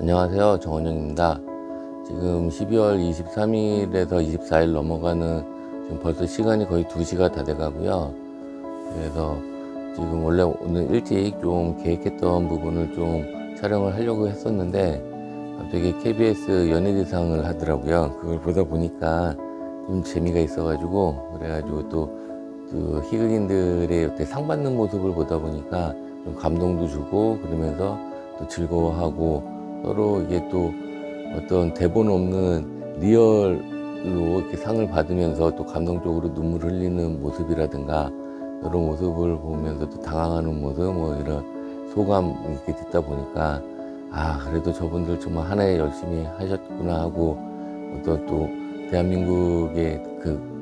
안녕하세요. 정원영입니다. 지금 12월 23일에서 24일 넘어가는 지금 벌써 시간이 거의 2시가 다 돼가고요. 그래서 지금 원래 오늘 일찍 좀 계획했던 부분을 좀 촬영을 하려고 했었는데 갑자기 KBS 연예대상을 하더라고요. 그걸 보다 보니까 좀 재미가 있어가지고 그래가지고 또 그 희극인들의 이렇게 상 받는 모습을 보다 보니까 좀 감동도 주고 그러면서 또 즐거워하고 서로 이게 또 어떤 대본 없는 리얼로 이렇게 상을 받으면서 또 감동적으로 눈물을 흘리는 모습이라든가 이런 모습을 보면서 또 당황하는 모습 뭐 이런 소감 이렇게 듣다 보니까 그래도 저분들 정말 한 해 열심히 하셨구나 하고 어떤 또 대한민국의 그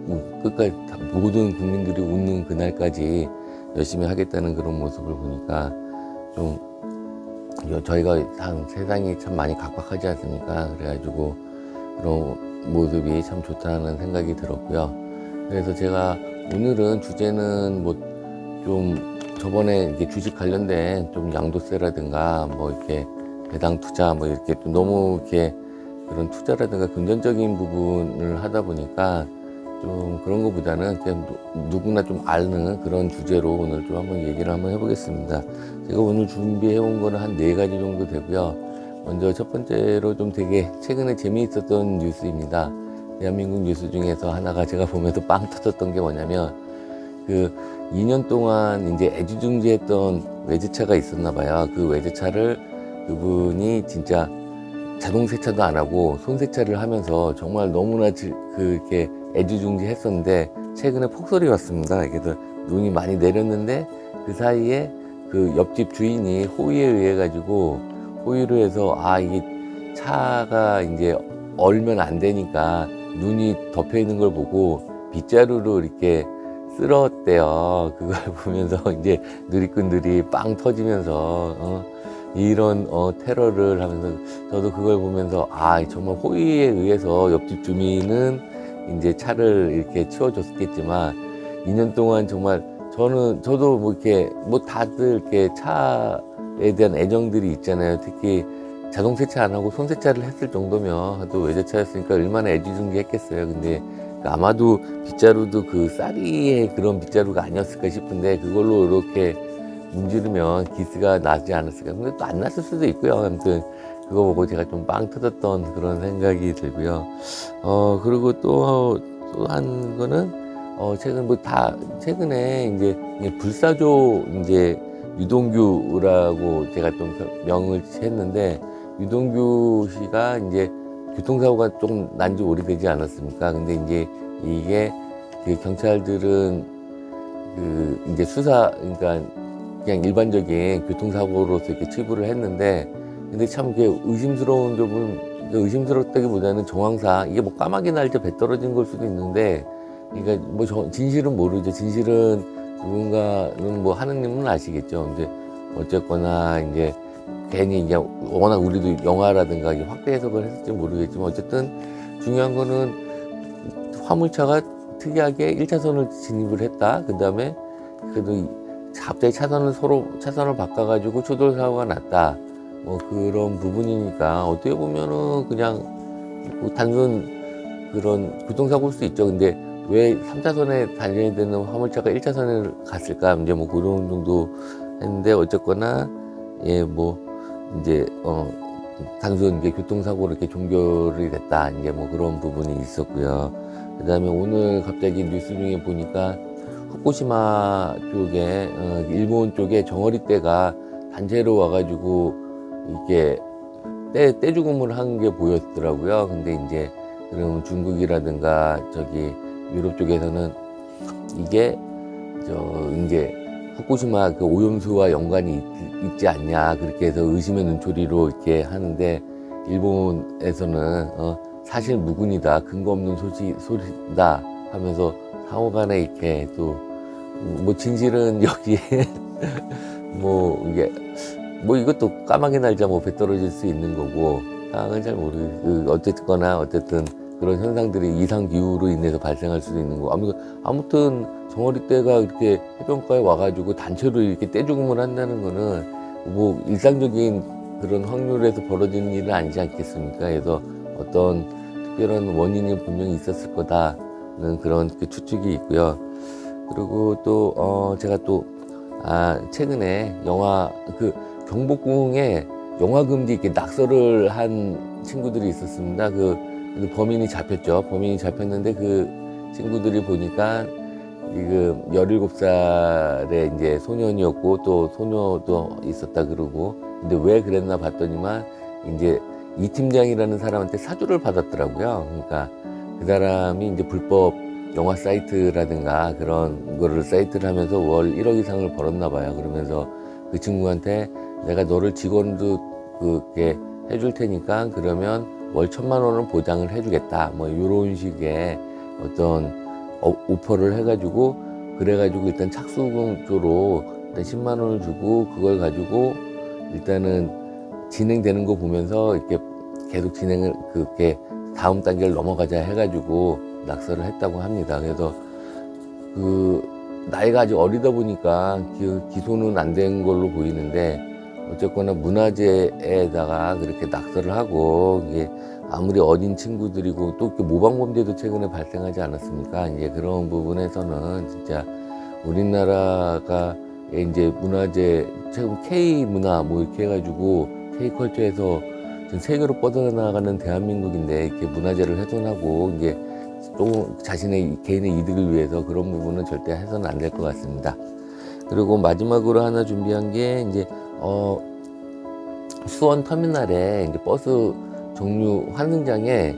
끝까지 모든 국민들이 웃는 그날까지 열심히 하겠다는 그런 모습을 보니까 좀 저희가 참 세상이 참 많이 각박하지 않습니까? 그래가지고 그런 모습이 참 좋다는 생각이 들었고요. 그래서 제가 오늘은 주제는 뭐 좀 저번에 이렇게 주식 관련된 좀 양도세라든가 뭐 이렇게 배당 투자 뭐 이렇게 또 너무 이렇게 그런 투자라든가 금전적인 부분을 하다 보니까 좀 그런 것보다는 그냥 누구나 좀 아는 그런 주제로 오늘 좀 한번 얘기를 한번 해보겠습니다. 제가 오늘 준비해 온 거는 한 4가지 정도 되고요. 먼저 첫 번째로 좀 되게 최근에 재미있었던 뉴스입니다. 대한민국 뉴스 중에서 하나가 제가 보면서 빵 터졌던 게 뭐냐면 그 2년 동안 이제 애지중지했던 외제차가 있었나 봐요. 그 외제차를 그분이 진짜 자동 세차도 안 하고 손 세차를 하면서 정말 너무나 그렇게 애지중지 했었는데 최근에 폭설이 왔습니다. 그래서 눈이 많이 내렸는데 그 사이에 그 옆집 주인이 호의에 의해 가지고 호의로 해서 이게 차가 이제 얼면 안 되니까 눈이 덮여 있는 걸 보고 빗자루로 이렇게 쓸었대요. 그걸 보면서 이제 누리꾼들이 빵 터지면서 이런 테러를 하면서 저도 그걸 보면서 정말 호의에 의해서 옆집 주민은 이제 차를 이렇게 치워줬겠지만 2년 동안 정말 저도 뭐 이렇게 뭐 다들 이렇게 차에 대한 애정들이 있잖아요. 특히 자동 세차 안 하고 손 세차를 했을 정도면 또 외제차였으니까 얼마나 애지중지 했겠어요. 근데 아마도 빗자루도 그 쌀이의 그런 빗자루가 아니었을까 싶은데 그걸로 이렇게 문지르면 기스가 나지 않았을까. 근데 또 안 났을 수도 있고요. 아무튼 그거 보고 제가 좀 빵 터졌던 그런 생각이 들고요. 그리고 또 한 거는 최근에 이제 불사조 이제 유동규라고 제가 좀 명을 했는데 유동규 씨가 이제 교통사고가 좀 난 지 오래되지 않았습니까? 근데 이제 이게 그 경찰들은 그 이제 그러니까 그냥 일반적인 교통사고로서 이렇게 치부를 했는데 근데 참 그게 의심스러운 점은 의심스럽다기보다는 정황상 이게 뭐 까마귀 날 때 배 떨어진 걸 수도 있는데 그러니까 뭐 진실은 모르죠. 진실은 누군가는 뭐 하느님은 아시겠죠. 근데 어쨌거나 이제 괜히 이제 워낙 우리도 영화라든가 확대 해석을 했을지 모르겠지만 어쨌든 중요한 거는 화물차가 특이하게 1차선을 진입을 했다. 그 다음에 그래도 갑자기 차선을 바꿔가지고 추돌사고가 났다. 뭐 그런 부분이니까 어떻게 보면은 그냥 뭐 단순 그런 교통사고일 수 있죠. 근데 왜 3차선에 달려야 되는 화물차가 1차선을 갔을까? 이제 뭐 그런 정도 했는데 어쨌거나 뭐 이제 단순 이제 교통사고로 이렇게 종결이 됐다. 이제 뭐 그런 부분이 있었고요. 그 다음에 오늘 갑자기 뉴스 중에 보니까 후쿠시마 쪽에 일본 쪽에 정어리떼가 단체로 와가지고 이렇게 떼죽음을 한 게 보였더라고요. 근데 이제 그럼 중국이라든가 저기 유럽 쪽에서는 이게 이제 후쿠시마 그 오염수와 연관이 있지 않냐 그렇게 해서 의심의 눈초리로 이렇게 하는데 일본에서는 사실 무근이다 근거 없는 소리다 하면서 상호간에 이렇게 또 뭐 진실은 여기에 뭐 이게 뭐 이것도 까마귀 날자 뭐 배 떨어질 수 있는 거고 상황은 잘 모르겠고 어쨌든 그런 현상들이 이상 기후로 인해서 발생할 수도 있는 거고 아무튼 정어리떼가 이렇게 해변가에 와가지고 단체로 이렇게 떼죽음을 한다는 거는 뭐 일상적인 그런 확률에서 벌어지는 일은 아니지 않겠습니까? 그래서 어떤 특별한 원인이 분명히 있었을 거다는 그런 추측이 있고요. 그리고 또 제가 또 최근에 영화 경복궁에 영화 금지 이렇게 낙서를 한 친구들이 있었습니다. 범인이 잡혔죠. 범인이 잡혔는데 그 친구들이 보니까 지금 17살의 이제 소년이었고 또 소녀도 있었다 그러고, 근데 왜 그랬나 봤더니만 이제 이 팀장이라는 사람한테 사주를 받았더라고요. 그러니까 그 사람이 이제 불법 영화 사이트라든가 그런 거를 사이트를 하면서 월 1억 이상을 벌었나 봐요. 그러면서 그 친구한테 내가 너를 직원도 그렇게 해줄 테니까 그러면 월 1,000만 원을 보장을 해주겠다, 뭐 이런 식의 어떤 오퍼를 해가지고, 그래가지고 일단 착수금 쪽으로 일단 10만 원을 주고 그걸 가지고 일단은 진행되는 거 보면서 이렇게 계속 진행을 그렇게 다음 단계를 넘어가자 해가지고 낙서를 했다고 합니다. 그래서 나이가 아직 어리다 보니까 기소는 안 된 걸로 보이는데, 어쨌거나 문화재에다가 그렇게 낙서를 하고, 이게 아무리 어린 친구들이고 또 이렇게 모방범죄도 최근에 발생하지 않았습니까? 이제 그런 부분에서는 진짜 우리나라가 이제 문화재, 최근 K문화 뭐 이렇게 해가지고 K컬처에서 지금 세계로 뻗어나가는 대한민국인데, 이렇게 문화재를 훼손하고 이게 또 자신의 개인의 이득을 위해서 그런 부분은 절대 해서는 안 될 것 같습니다. 그리고 마지막으로 하나 준비한 게 이제 수원 터미널에 이제 버스 정류 환승장에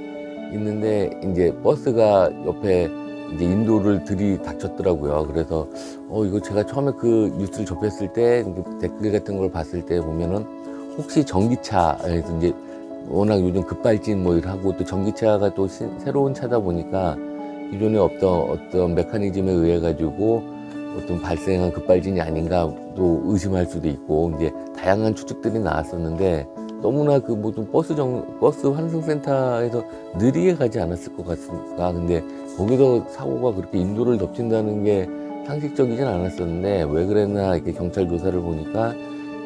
있는데, 이제 버스가 옆에 이제 인도를 들이닥쳤더라고요. 그래서 이거 제가 처음에 그 뉴스를 접했을 때 댓글 같은 걸 봤을 때 보면은 혹시 전기차에서 이제 워낙 요즘 급발진 뭐 이러고 또 전기차가 또 새로운 차다 보니까 기존에 어떤 메커니즘에 의해 가지고 어떤 발생한 급발진이 아닌가 또 의심할 수도 있고, 이제 다양한 추측들이 나왔었는데, 너무나 그 모든 버스 환승센터에서 느리게 가지 않았을 것 같습니까? 근데 거기서 사고가 그렇게 인도를 덮친다는 게 상식적이진 않았었는데, 왜 그랬나 이렇게 경찰 조사를 보니까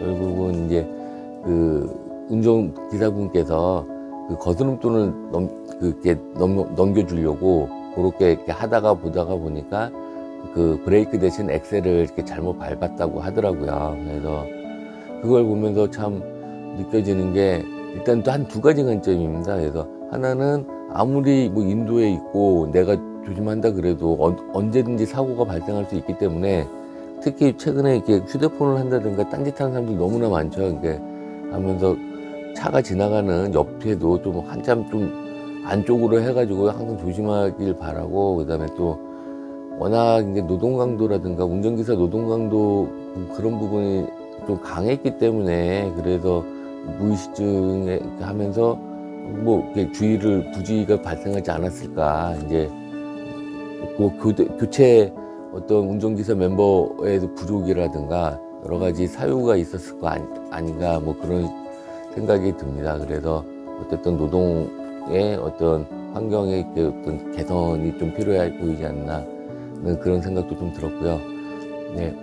결국은 이제 운전기사분께서 거스름돈을 넘겨주려고 그렇게 이렇게 하다가 보다가 보니까 브레이크 대신 엑셀을 이렇게 잘못 밟았다고 하더라고요. 그래서 그걸 보면서 참 느껴지는 게, 일단 또 한 두 가지 관점입니다. 그래서 하나는 아무리 뭐 인도에 있고 내가 조심한다 그래도 언제든지 사고가 발생할 수 있기 때문에, 특히 최근에 이렇게 휴대폰을 한다든가 딴짓하는 사람들이 너무나 많죠. 이렇게 하면서 차가 지나가는 옆에도 좀 한참 좀 안쪽으로 해가지고 항상 조심하길 바라고, 그다음에 또 워낙 이제 노동 강도라든가 운전기사 노동 강도 그런 부분이 좀 강했기 때문에, 그래서 무의식증에 하면서 뭐 주의를 부지가 발생하지 않았을까. 이제 교체 어떤 운전기사 멤버의 부족이라든가 여러 가지 사유가 있었을 거 아닌가, 뭐 그런 생각이 듭니다. 그래서 어쨌든 노동의 어떤 환경의 어떤 개선이 좀 필요해 보이지 않나 그런 생각도 좀 들었고요. 네,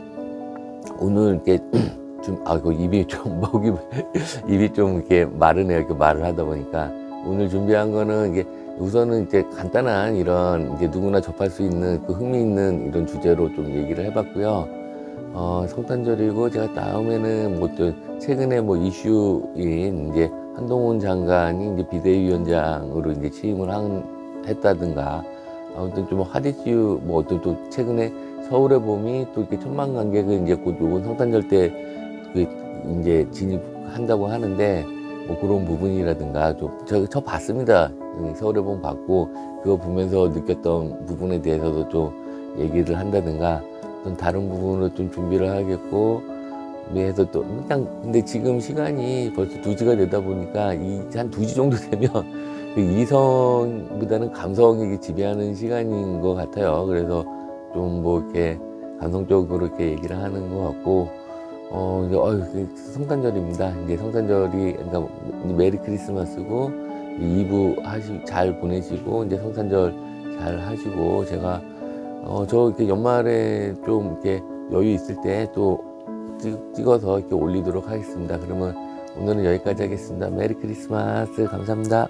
오늘 이렇게 입이 좀 입이 좀 이렇게 마르네요. 이렇게 말을 하다 보니까. 오늘 준비한 거는 이게 우선은 이제 간단한 이런 이제 누구나 접할 수 있는 흥미있는 이런 주제로 좀 얘기를 해봤고요. 성탄절이고 제가 다음에는 뭐 또 최근에 뭐 이슈인 이제 한동훈 장관이 이제 비대위원장으로 이제 취임을 했다든가, 아무튼 좀 핫 이슈 뭐 어떤 또 최근에 서울의 봄이 또 이렇게 1,000만 관객을 이제 곧 요번 성탄절 때 이제 진입한다고 하는데, 뭐 그런 부분이라든가 저 봤습니다. 서울의 봄 봤고 그거 보면서 느꼈던 부분에 대해서도 좀 얘기를 한다든가, 또 다른 부분으로 좀 준비를 하겠고 해서 또 그냥, 근데 지금 시간이 벌써 2시가 되다 보니까 한 2시 정도 되면 이성보다는 감성이 지배하는 시간인 것 같아요. 그래서 좀 뭐 이렇게 감성적으로 이렇게 얘기를 하는 것 같고, 이제 성탄절입니다. 이제 성탄절이, 그러니까 메리 크리스마스고, 2부 잘 보내시고, 이제 성탄절 잘 하시고, 제가 저 이렇게 연말에 좀 이렇게 여유 있을 때 또 찍어서 이렇게 올리도록 하겠습니다. 그러면 오늘은 여기까지 하겠습니다. 메리 크리스마스. 감사합니다.